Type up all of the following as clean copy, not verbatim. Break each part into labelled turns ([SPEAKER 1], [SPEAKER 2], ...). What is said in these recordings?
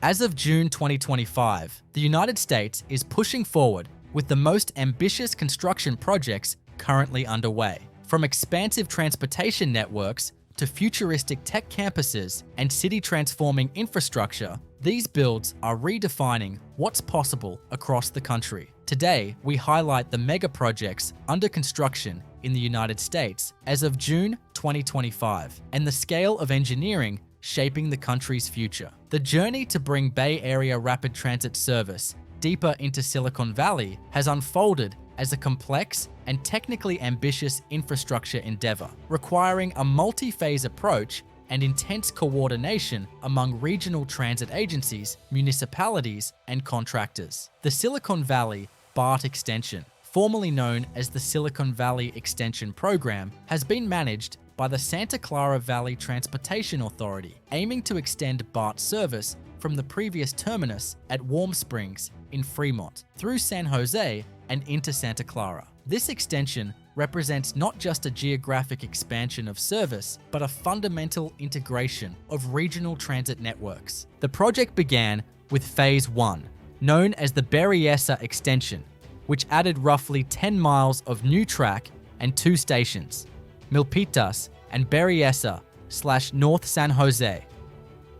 [SPEAKER 1] As of June 2025, the United States is pushing forward with the most ambitious construction projects currently underway. From expansive transportation networks to futuristic tech campuses and city-transforming infrastructure, these builds are redefining what's possible across the country. Today, we highlight the megaprojects under construction in the United States as of June 2025 and the scale of engineering shaping the country's future. The journey to bring Bay Area rapid transit service deeper into Silicon Valley has unfolded as a complex and technically ambitious infrastructure endeavor, requiring a multi-phase approach and intense coordination among regional transit agencies, municipalities, and contractors. The Silicon Valley BART extension, formerly known as the Silicon Valley Extension Program, has been managed by the Santa Clara Valley Transportation Authority, aiming to extend BART service from the previous terminus at Warm Springs in Fremont through San Jose and into Santa Clara. This extension represents not just a geographic expansion of service, but a fundamental integration of regional transit networks. The project began with Phase 1, known as the Berryessa Extension, which added roughly 10 miles of new track and 2 stations, Milpitas and Berryessa/North San Jose.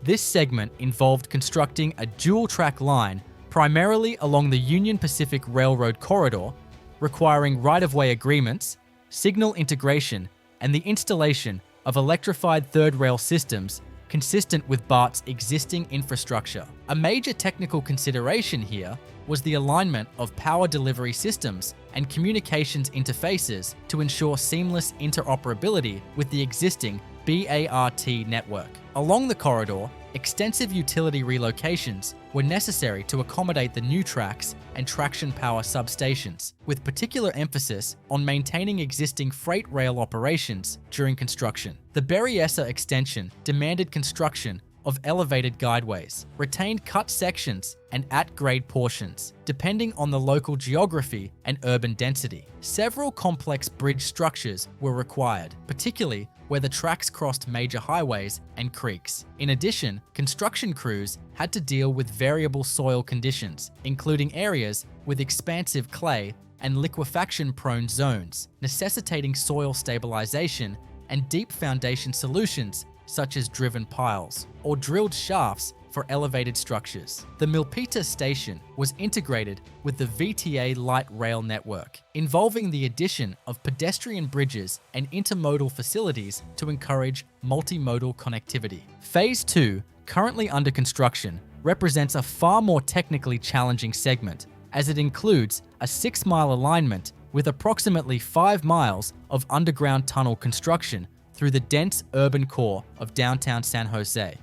[SPEAKER 1] This segment involved constructing a dual-track line primarily along the Union Pacific Railroad corridor, requiring right-of-way agreements, signal integration, and the installation of electrified third rail systems consistent with BART's existing infrastructure. A major technical consideration here was the alignment of power delivery systems and communications interfaces to ensure seamless interoperability with the existing BART network. Along the corridor, extensive utility relocations were necessary to accommodate the new tracks and traction power substations, with particular emphasis on maintaining existing freight rail operations during construction. The Berryessa extension demanded construction of elevated guideways, retained cut sections, and at-grade portions, depending on the local geography and urban density. Several complex bridge structures were required, particularly where the tracks crossed major highways and creeks. In addition, construction crews had to deal with variable soil conditions, including areas with expansive clay and liquefaction-prone zones, necessitating soil stabilization and deep foundation solutions such as driven piles or drilled shafts for elevated structures. The Milpitas station was integrated with the VTA light rail network, involving the addition of pedestrian bridges and intermodal facilities to encourage multimodal connectivity. Phase 2, currently under construction, represents a far more technically challenging segment, as it includes a 6-mile alignment with approximately 5 miles of underground tunnel construction through the dense urban core of downtown San Jose.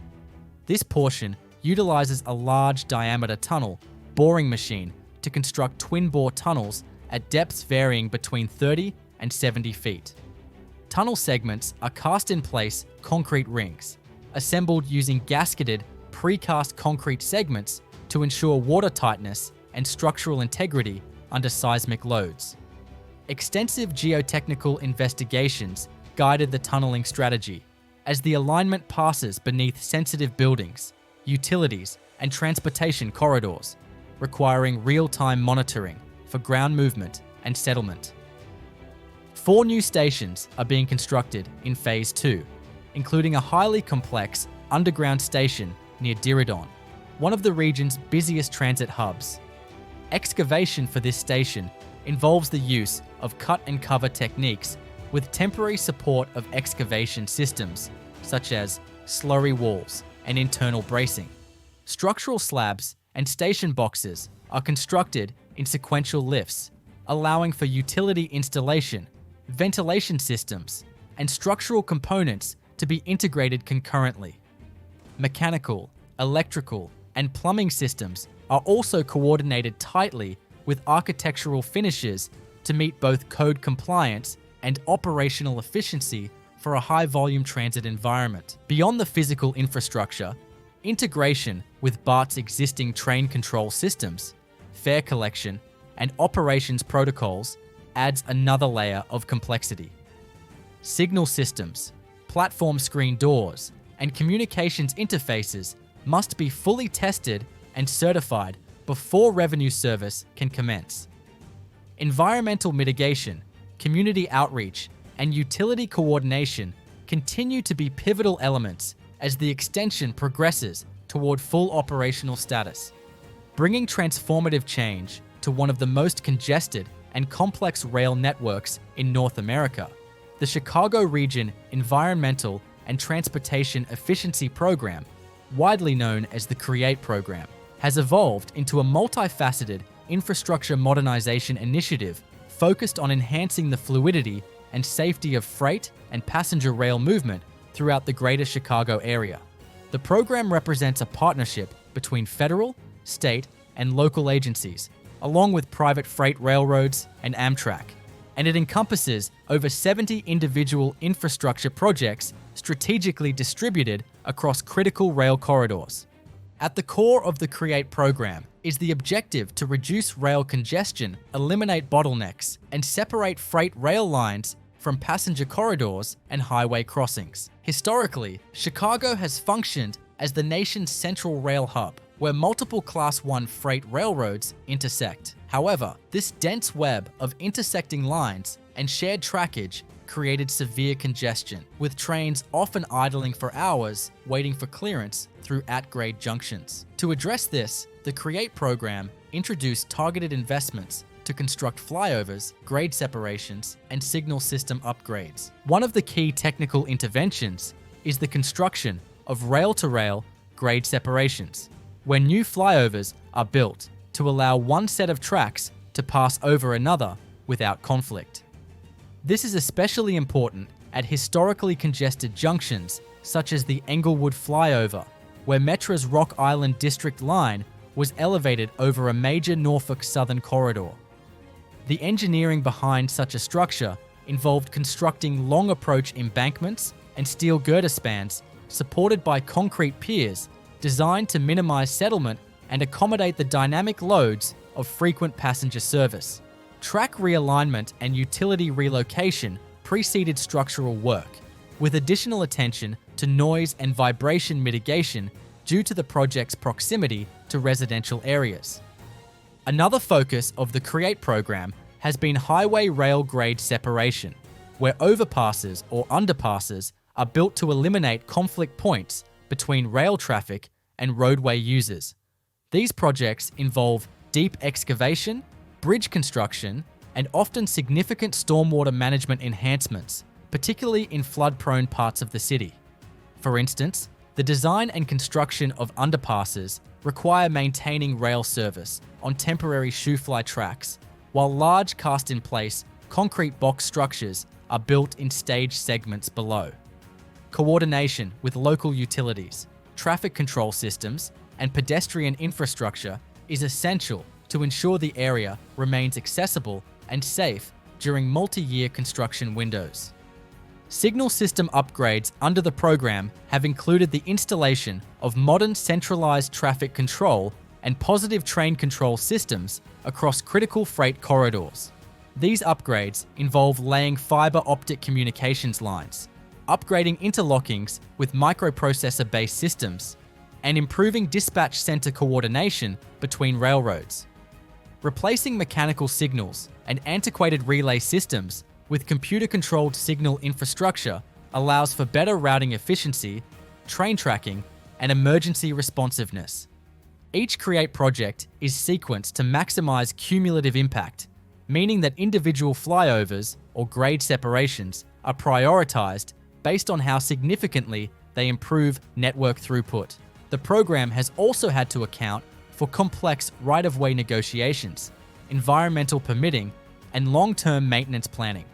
[SPEAKER 1] This portion utilizes a large diameter tunnel boring machine to construct twin-bore tunnels at depths varying between 30 and 70 feet. Tunnel segments are cast-in-place concrete rings, assembled using gasketed precast concrete segments to ensure water tightness and structural integrity under seismic loads. Extensive geotechnical investigations guided the tunneling strategy, as the alignment passes beneath sensitive buildings, utilities, and transportation corridors, requiring real-time monitoring for ground movement and settlement. 4 new stations are being constructed in Phase 2, including a highly complex underground station near Diridon, one of the region's busiest transit hubs. Excavation for this station involves the use of cut-and-cover techniques with temporary support of excavation systems, such as slurry walls and internal bracing. Structural slabs and station boxes are constructed in sequential lifts, allowing for utility installation, ventilation systems, and structural components to be integrated concurrently. Mechanical, electrical, and plumbing systems are also coordinated tightly with architectural finishes to meet both code compliance and operational efficiency for a high-volume transit environment. Beyond the physical infrastructure, integration with BART's existing train control systems, fare collection, and operations protocols adds another layer of complexity. Signal systems, platform screen doors, and communications interfaces must be fully tested and certified before revenue service can commence. Environmental mitigation, community outreach, and utility coordination continue to be pivotal elements as the extension progresses toward full operational status, bringing transformative change to one of the most congested and complex rail networks in North America. The Chicago Region Environmental and Transportation Efficiency Program, widely known as the CREATE program, has evolved into a multifaceted infrastructure modernization initiative focused on enhancing the fluidity and safety of freight and passenger rail movement throughout the greater Chicago area. The program represents a partnership between federal, state, and local agencies, along with private freight railroads and Amtrak, and it encompasses over 70 individual infrastructure projects strategically distributed across critical rail corridors. At the core of the CREATE program is the objective to reduce rail congestion, eliminate bottlenecks, and separate freight rail lines from passenger corridors and highway crossings. Historically, Chicago has functioned as the nation's central rail hub, where multiple Class 1 freight railroads intersect. However, this dense web of intersecting lines and shared trackage created severe congestion, with trains often idling for hours waiting for clearance through at-grade junctions. To address this, the CREATE program introduced targeted investments to construct flyovers, grade separations, and signal system upgrades. One of the key technical interventions is the construction of rail-to-rail grade separations, where new flyovers are built to allow one set of tracks to pass over another without conflict. This is especially important at historically congested junctions such as the Englewood flyover, where Metra's Rock Island District line was elevated over a major Norfolk Southern corridor. The engineering behind such a structure involved constructing long approach embankments and steel girder spans supported by concrete piers designed to minimize settlement and accommodate the dynamic loads of frequent passenger service. Track realignment and utility relocation preceded structural work, with additional attention to noise and vibration mitigation due to the project's proximity to residential areas. Another focus of the CREATE program has been highway rail grade separation, where overpasses or underpasses are built to eliminate conflict points between rail traffic and roadway users. These projects involve deep excavation, bridge construction, and often significant stormwater management enhancements, particularly in flood-prone parts of the city. For instance, the design and construction of underpasses require maintaining rail service on temporary shoe-fly tracks, while large cast-in-place concrete box structures are built in stage segments below. Coordination with local utilities, traffic control systems, and pedestrian infrastructure is essential to ensure the area remains accessible and safe during multi-year construction windows. Signal system upgrades under the program have included the installation of modern centralized traffic control and positive train control systems across critical freight corridors. These upgrades involve laying fiber optic communications lines, upgrading interlockings with microprocessor-based systems, and improving dispatch center coordination between railroads. Replacing mechanical signals and antiquated relay systems with computer-controlled signal infrastructure allows for better routing efficiency, train tracking, and emergency responsiveness. Each CREATE project is sequenced to maximize cumulative impact, meaning that individual flyovers or grade separations are prioritized based on how significantly they improve network throughput. The program has also had to account for complex right-of-way negotiations, environmental permitting, and long-term maintenance planning.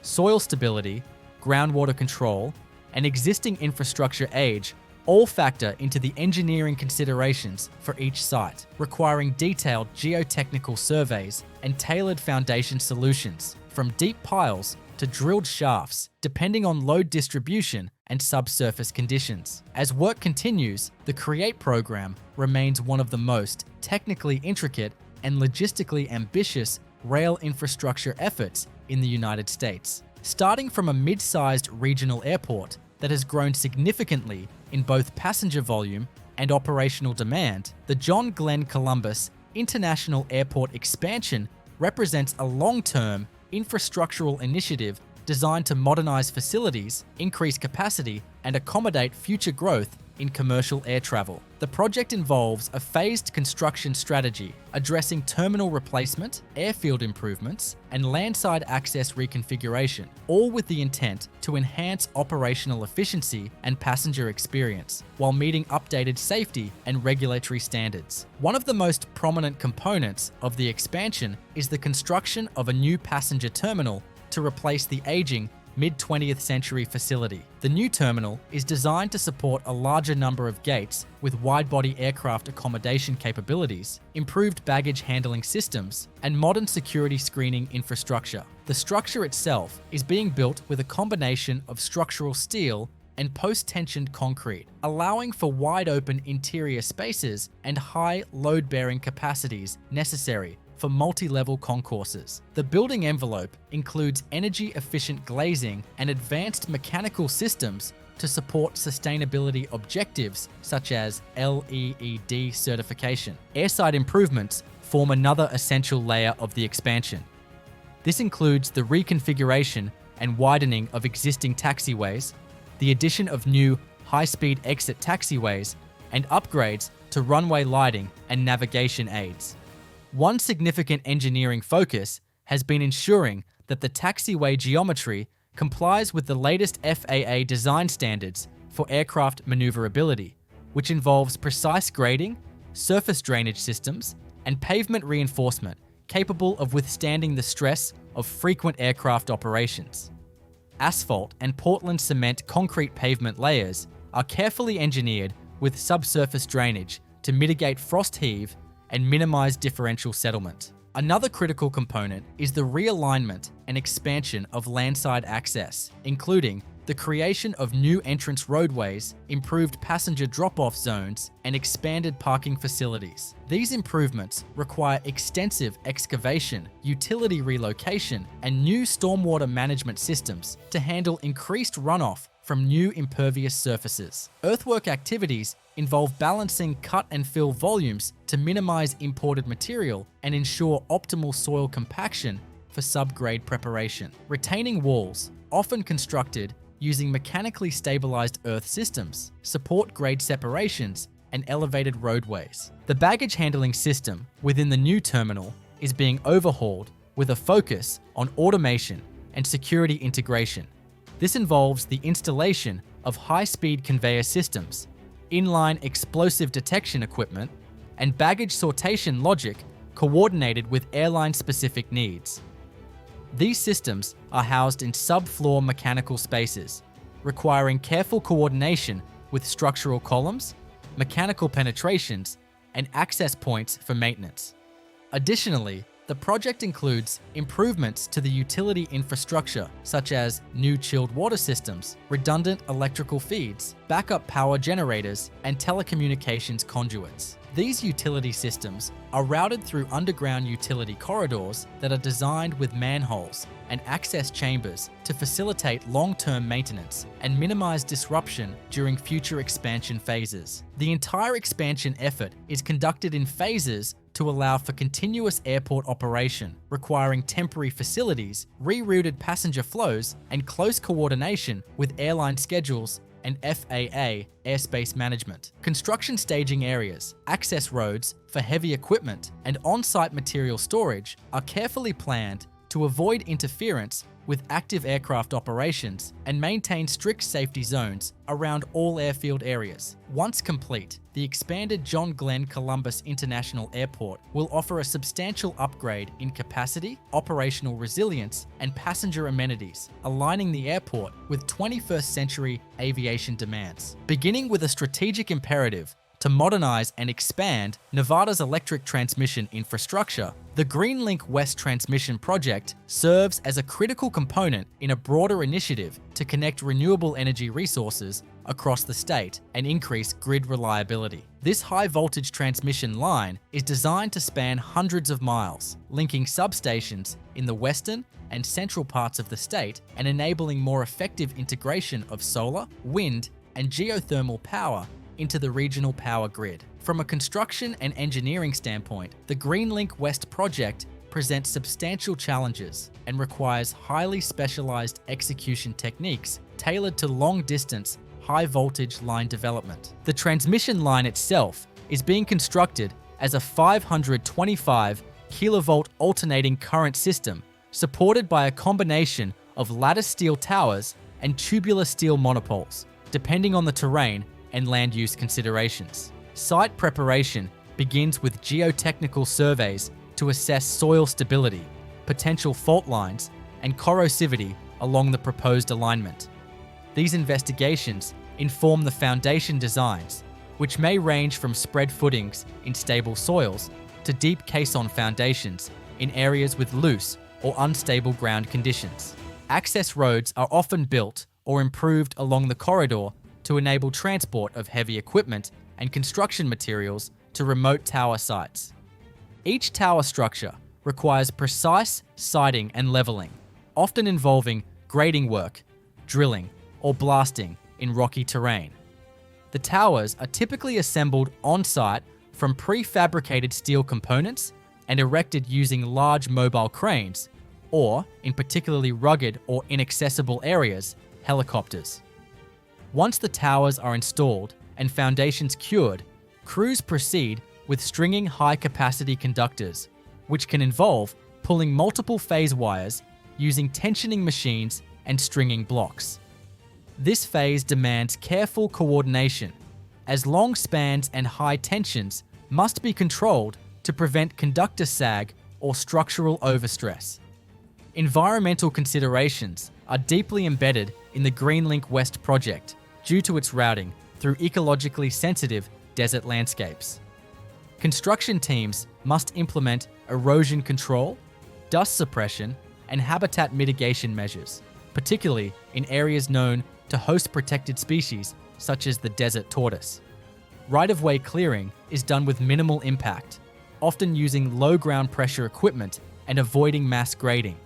[SPEAKER 1] Soil stability, groundwater control, and existing infrastructure age all factor into the engineering considerations for each site, requiring detailed geotechnical surveys and tailored foundation solutions, from deep piles to drilled shafts, depending on load distribution and subsurface conditions. As work continues, the CREATE program remains one of the most technically intricate and logistically ambitious rail infrastructure efforts in the United States. Starting from a mid-sized regional airport that has grown significantly in both passenger volume and operational demand, the John Glenn Columbus International Airport expansion represents a long-term infrastructural initiative designed to modernize facilities, increase capacity, and accommodate future growth in commercial air travel. The project involves a phased construction strategy addressing terminal replacement, airfield improvements, and landside access reconfiguration, all with the intent to enhance operational efficiency and passenger experience, while meeting updated safety and regulatory standards. One of the most prominent components of the expansion is the construction of a new passenger terminal to replace the aging mid-20th century facility. The new terminal is designed to support a larger number of gates with wide-body aircraft accommodation capabilities, improved baggage handling systems, and modern security screening infrastructure. The structure itself is being built with a combination of structural steel and post-tensioned concrete, allowing for wide-open interior spaces and high load-bearing capacities necessary for multi-level concourses. The building envelope includes energy-efficient glazing and advanced mechanical systems to support sustainability objectives such as LEED certification. Airside improvements form another essential layer of the expansion. This includes the reconfiguration and widening of existing taxiways, the addition of new high-speed exit taxiways, and upgrades to runway lighting and navigation aids. One significant engineering focus has been ensuring that the taxiway geometry complies with the latest FAA design standards for aircraft maneuverability, which involves precise grading, surface drainage systems, and pavement reinforcement capable of withstanding the stress of frequent aircraft operations. Asphalt and Portland cement concrete pavement layers are carefully engineered with subsurface drainage to mitigate frost heave and minimize differential settlement. Another critical component is the realignment and expansion of landside access, including the creation of new entrance roadways, improved passenger drop-off zones, and expanded parking facilities. These improvements require extensive excavation, utility relocation, and new stormwater management systems to handle increased runoff from new impervious surfaces. Earthwork activities involve balancing cut and fill volumes to minimize imported material and ensure optimal soil compaction for subgrade preparation. Retaining walls, often constructed using mechanically stabilized earth systems, support grade separations and elevated roadways. The baggage handling system within the new terminal is being overhauled with a focus on automation and security integration. This involves the installation of high-speed conveyor systems, inline explosive detection equipment, and baggage sortation logic coordinated with airline-specific needs. These systems are housed in subfloor mechanical spaces, requiring careful coordination with structural columns, mechanical penetrations, and access points for maintenance. Additionally, the project includes improvements to the utility infrastructure, such as new chilled water systems, redundant electrical feeds, backup power generators, and telecommunications conduits. These utility systems are routed through underground utility corridors that are designed with manholes and access chambers to facilitate long-term maintenance and minimize disruption during future expansion phases. The entire expansion effort is conducted in phases to allow for continuous airport operation, requiring temporary facilities, rerouted passenger flows, and close coordination with airline schedules and FAA airspace management. Construction staging areas, access roads for heavy equipment, and on-site material storage are carefully planned to avoid interference with active aircraft operations and maintain strict safety zones around all airfield areas. Once complete, the expanded John Glenn Columbus International Airport will offer a substantial upgrade in capacity, operational resilience, and passenger amenities, aligning the airport with 21st century aviation demands. Beginning with a strategic imperative to modernize and expand Nevada's electric transmission infrastructure, the GreenLink West Transmission Project serves as a critical component in a broader initiative to connect renewable energy resources across the state and increase grid reliability. This high-voltage transmission line is designed to span hundreds of miles, linking substations in the western and central parts of the state and enabling more effective integration of solar, wind, and geothermal power into the regional power grid. From a construction and engineering standpoint, the Greenlink West project presents substantial challenges and requires highly specialized execution techniques tailored to long-distance, high-voltage line development. The transmission line itself is being constructed as a 525 kilovolt alternating current system supported by a combination of lattice steel towers and tubular steel monopoles, depending on the terrain and land use considerations. Site preparation begins with geotechnical surveys to assess soil stability, potential fault lines, and corrosivity along the proposed alignment. These investigations inform the foundation designs, which may range from spread footings in stable soils to deep caisson foundations in areas with loose or unstable ground conditions. Access roads are often built or improved along the corridor to enable transport of heavy equipment and construction materials to remote tower sites. Each tower structure requires precise siting and leveling, often involving grading work, drilling, or blasting in rocky terrain. The towers are typically assembled on-site from prefabricated steel components and erected using large mobile cranes, or, in particularly rugged or inaccessible areas, helicopters. Once the towers are installed and foundations cured, crews proceed with stringing high-capacity conductors, which can involve pulling multiple phase wires using tensioning machines and stringing blocks. This phase demands careful coordination, as long spans and high tensions must be controlled to prevent conductor sag or structural overstress. Environmental considerations are deeply embedded in the Greenlink West project due to its routing through ecologically sensitive desert landscapes. Construction teams must implement erosion control, dust suppression, and habitat mitigation measures, particularly in areas known to host protected species such as the desert tortoise. Right-of-way clearing is done with minimal impact, often using low ground pressure equipment and avoiding mass grading.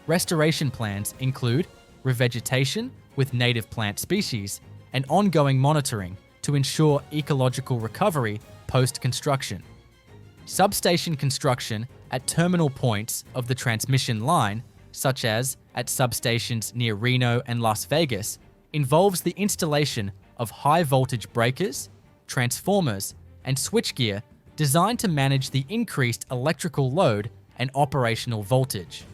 [SPEAKER 1] Restoration plans include revegetation with native plant species and ongoing monitoring to ensure ecological recovery post-construction. Substation construction at terminal points of the transmission line, such as at substations near Reno and Las Vegas, involves the installation of high-voltage breakers, transformers, and switchgear designed to manage the increased electrical load and operational voltage.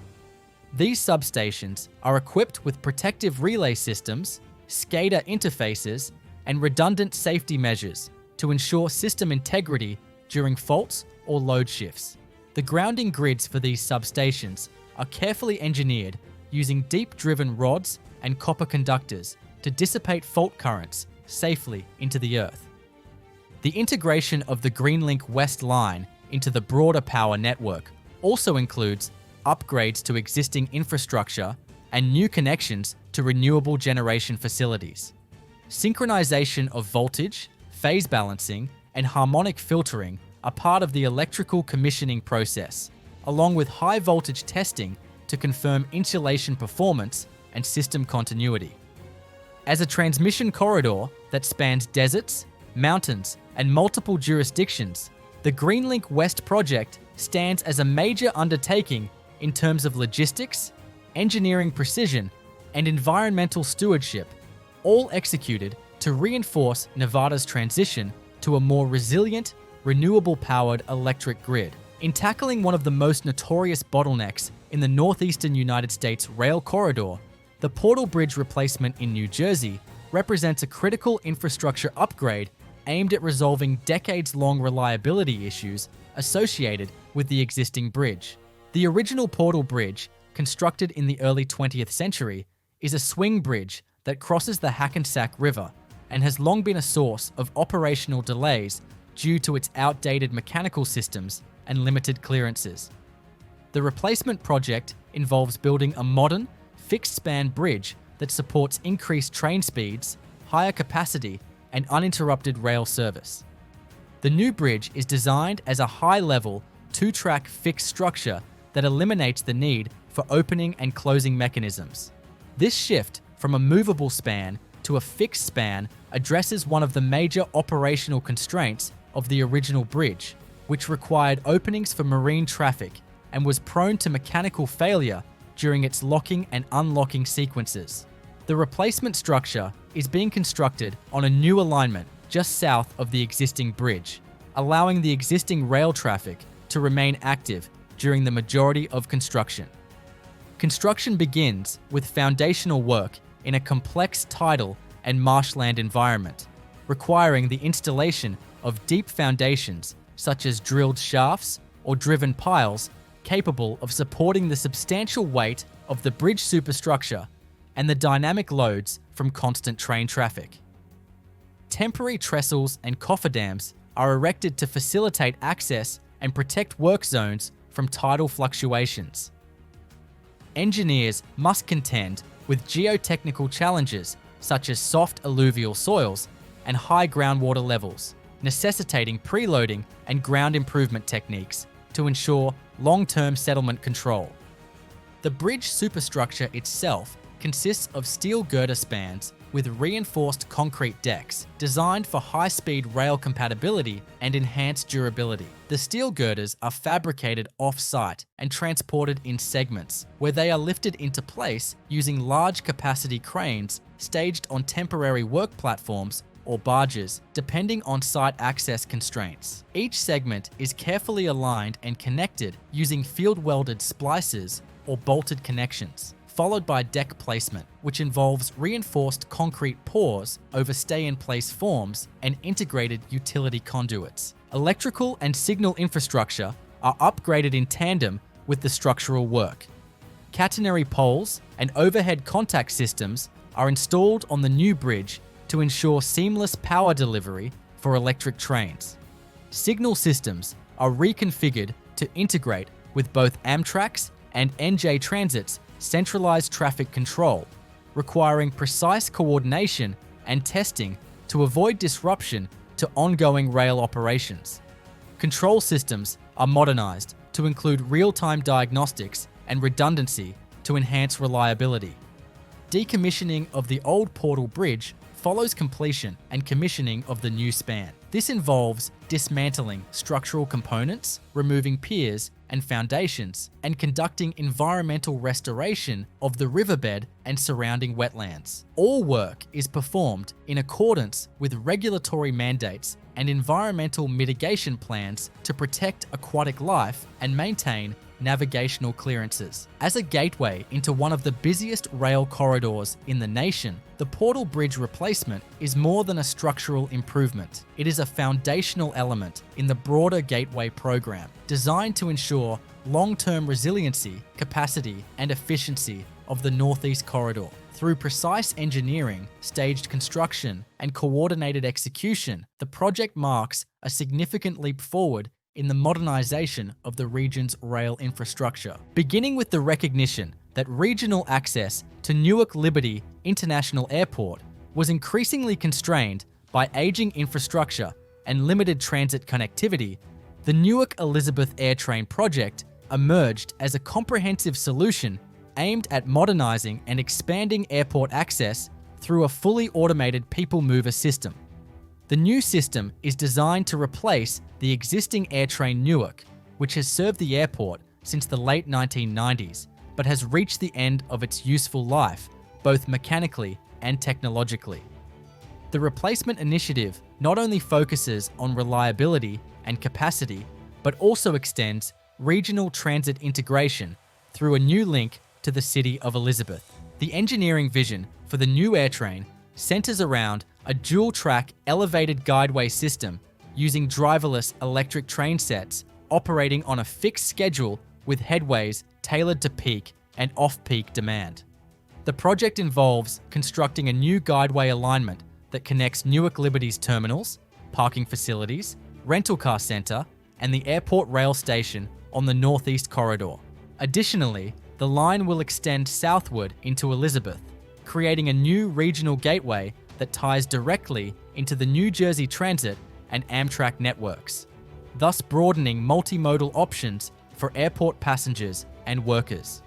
[SPEAKER 1] These substations are equipped with protective relay systems, SCADA interfaces, and redundant safety measures to ensure system integrity during faults or load shifts. The grounding grids for these substations are carefully engineered using deep-driven rods and copper conductors to dissipate fault currents safely into the earth. The integration of the Greenlink West line into the broader power network also includes upgrades to existing infrastructure and new connections to renewable generation facilities. Synchronization of voltage, phase balancing, and harmonic filtering are part of the electrical commissioning process, along with high voltage testing to confirm insulation performance and system continuity. As a transmission corridor that spans deserts, mountains, and multiple jurisdictions, the Greenlink West project stands as a major undertaking in terms of logistics, engineering precision, and environmental stewardship, all executed to reinforce Nevada's transition to a more resilient, renewable-powered electric grid. In tackling one of the most notorious bottlenecks in the northeastern United States rail corridor, the Portal Bridge replacement in New Jersey represents a critical infrastructure upgrade aimed at resolving decades-long reliability issues associated with the existing bridge. The original Portal Bridge, constructed in the early 20th century, is a swing bridge that crosses the Hackensack River and has long been a source of operational delays due to its outdated mechanical systems and limited clearances. The replacement project involves building a modern, fixed-span bridge that supports increased train speeds, higher capacity, and uninterrupted rail service. The new bridge is designed as a high-level, two-track fixed structure that eliminates the need for opening and closing mechanisms. This shift from a movable span to a fixed span addresses one of the major operational constraints of the original bridge, which required openings for marine traffic and was prone to mechanical failure during its locking and unlocking sequences. The replacement structure is being constructed on a new alignment just south of the existing bridge, allowing the existing rail traffic to remain active during the majority of construction. Construction begins with foundational work in a complex tidal and marshland environment, requiring the installation of deep foundations such as drilled shafts or driven piles capable of supporting the substantial weight of the bridge superstructure and the dynamic loads from constant train traffic. Temporary trestles and cofferdams are erected to facilitate access and protect work zones from tidal fluctuations. Engineers must contend with geotechnical challenges such as soft alluvial soils and high groundwater levels, necessitating preloading and ground improvement techniques to ensure long-term settlement control. The bridge superstructure itself consists of steel girder spans with reinforced concrete decks designed for high-speed rail compatibility and enhanced durability. The steel girders are fabricated off-site and transported in segments, where they are lifted into place using large-capacity cranes staged on temporary work platforms or barges, depending on site access constraints. Each segment is carefully aligned and connected using field-welded splices or bolted connections, followed by deck placement, which involves reinforced concrete pours over stay-in-place forms and integrated utility conduits. Electrical and signal infrastructure are upgraded in tandem with the structural work. Catenary poles and overhead contact systems are installed on the new bridge to ensure seamless power delivery for electric trains. Signal systems are reconfigured to integrate with both Amtrak's and NJ Transit's centralized traffic control, requiring precise coordination and testing to avoid disruption to ongoing rail operations. Control systems are modernized to include real-time diagnostics and redundancy to enhance reliability. Decommissioning of the old Portal Bridge follows completion and commissioning of the new span. This involves dismantling structural components, removing piers and foundations, and conducting environmental restoration of the riverbed and surrounding wetlands. All work is performed in accordance with regulatory mandates and environmental mitigation plans to protect aquatic life and maintain navigational clearances. As a gateway into one of the busiest rail corridors in the nation, the Portal Bridge replacement is more than a structural improvement. It is a foundational element in the broader Gateway program, designed to ensure long-term resiliency, capacity, and efficiency of the Northeast Corridor. Through precise engineering, staged construction, and coordinated execution, the project marks a significant leap forward in the modernization of the region's rail infrastructure, beginning with the recognition that regional access to Newark Liberty International Airport was increasingly constrained by aging infrastructure and limited transit connectivity. The Newark Elizabeth Airtrain project emerged as a comprehensive solution aimed at modernizing and expanding airport access through a fully automated people mover system. The new system is designed to replace the existing Airtrain Newark, which has served the airport since the late 1990s, but has reached the end of its useful life, both mechanically and technologically. The replacement initiative not only focuses on reliability and capacity, but also extends regional transit integration through a new link to the city of Elizabeth. The engineering vision for the new Airtrain centers around a dual-track elevated guideway system using driverless electric train sets operating on a fixed schedule with headways tailored to peak and off-peak demand. The project involves constructing a new guideway alignment that connects Newark Liberty's terminals, parking facilities, rental car center, and the airport rail station on the Northeast Corridor. Additionally, the line will extend southward into Elizabeth, creating a new regional gateway that ties directly into the New Jersey Transit and Amtrak networks, thus broadening multimodal options for airport passengers and workers.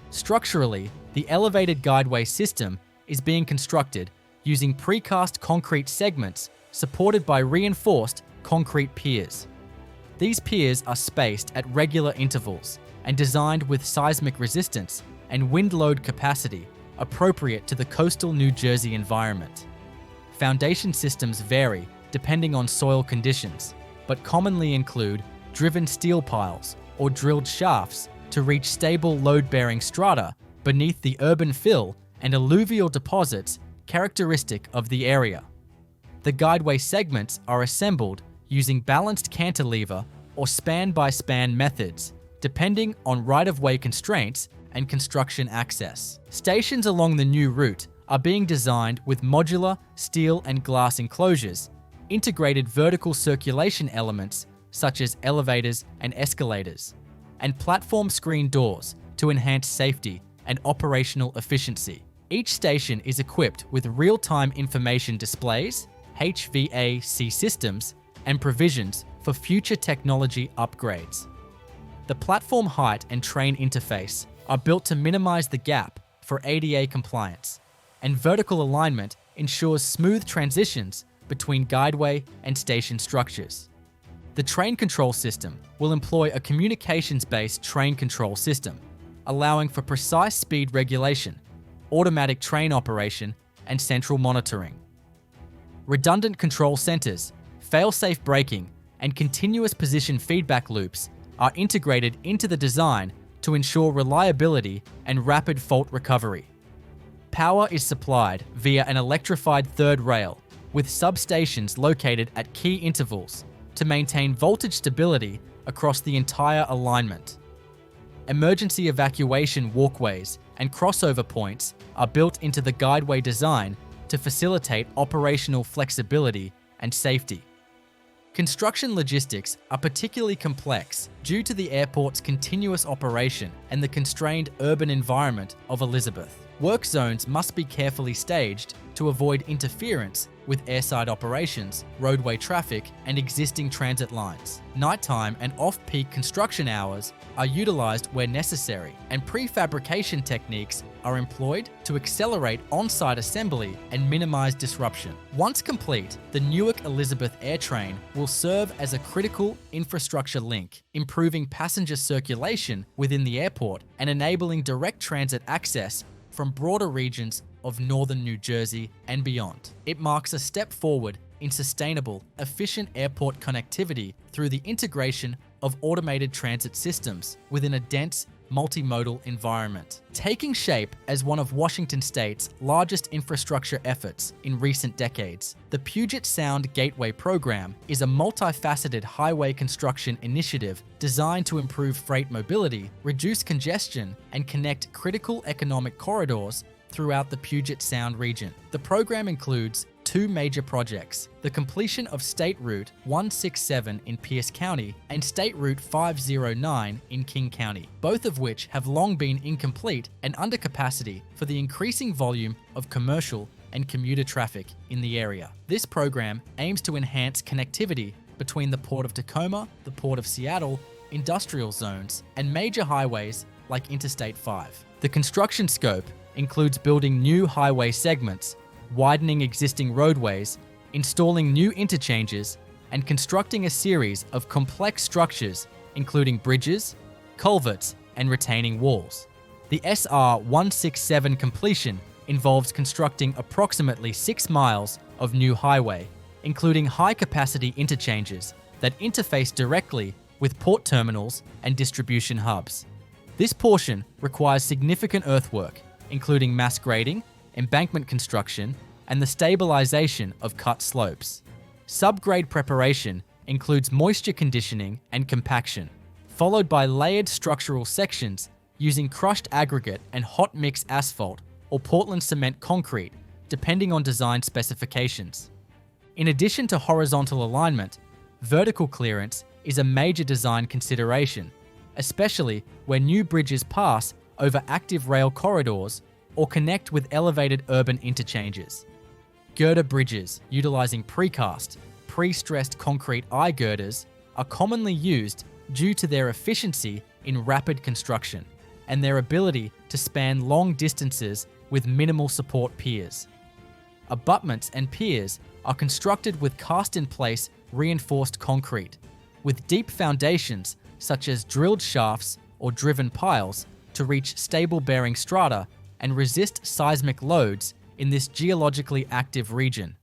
[SPEAKER 1] Structurally, the elevated guideway system is being constructed using precast concrete segments supported by reinforced concrete piers. These piers are spaced at regular intervals and designed with seismic resistance and wind load capacity appropriate to the coastal New Jersey environment. Foundation systems vary depending on soil conditions, but commonly include driven steel piles or drilled shafts to reach stable load-bearing strata beneath the urban fill and alluvial deposits characteristic of the area. The guideway segments are assembled using balanced cantilever or span-by-span methods, depending on right-of-way constraints and construction access. Stations along the new route are being designed with modular steel and glass enclosures, integrated vertical circulation elements such as elevators and escalators, and platform screen doors to enhance safety and operational efficiency. Each station is equipped with real-time information displays, HVAC systems, and provisions for future technology upgrades. The platform height and train interface are built to minimize the gap for ADA compliance, and vertical alignment ensures smooth transitions between guideway and station structures. The train control system will employ a communications-based train control system, allowing for precise speed regulation, automatic train operation, and central monitoring. Redundant control centers, fail-safe braking, and continuous position feedback loops are integrated into the design to ensure reliability and rapid fault recovery. Power is supplied via an electrified third rail, with substations located at key intervals to maintain voltage stability across the entire alignment. Emergency evacuation walkways and crossover points are built into the guideway design to facilitate operational flexibility and safety. Construction logistics are particularly complex due to the airport's continuous operation and the constrained urban environment of Elizabeth. Work zones must be carefully staged to avoid interference with airside operations, roadway traffic, and existing transit lines. Nighttime and off-peak construction hours are utilized where necessary, and prefabrication techniques are employed to accelerate on-site assembly and minimize disruption. Once complete, the Newark Elizabeth Airtrain will serve as a critical infrastructure link, improving passenger circulation within the airport and enabling direct transit access from broader regions of northern New Jersey and beyond. It marks a step forward in sustainable, efficient airport connectivity through the integration of automated transit systems within a dense, multimodal environment. Taking shape as one of Washington State's largest infrastructure efforts in recent decades, the Puget Sound Gateway Program is a multifaceted highway construction initiative designed to improve freight mobility, reduce congestion, and connect critical economic corridors throughout the Puget Sound region. The program includes two major projects: the completion of State Route 167 in Pierce County and State Route 509 in King County, both of which have long been incomplete and under capacity for the increasing volume of commercial and commuter traffic in the area. This program aims to enhance connectivity between the Port of Tacoma, the Port of Seattle, industrial zones, and major highways like Interstate 5. The construction scope includes building new highway segments, widening existing roadways, installing new interchanges, and constructing a series of complex structures, including bridges, culverts, and retaining walls. The SR 167 completion involves constructing approximately 6 miles of new highway, including high-capacity interchanges that interface directly with port terminals and distribution hubs. This portion requires significant earthwork, including mass grading, embankment construction, and the stabilization of cut slopes. Subgrade preparation includes moisture conditioning and compaction, followed by layered structural sections using crushed aggregate and hot mix asphalt or Portland cement concrete, depending on design specifications. In addition to horizontal alignment, vertical clearance is a major design consideration, especially where new bridges pass over active rail corridors or connect with elevated urban interchanges. Girder bridges utilizing precast, pre-stressed concrete eye girders are commonly used due to their efficiency in rapid construction and their ability to span long distances with minimal support piers. abutments, and piers are constructed with cast-in-place reinforced concrete, with deep foundations such as drilled shafts or driven piles to reach stable bearing strata and resist seismic loads in this geologically active region.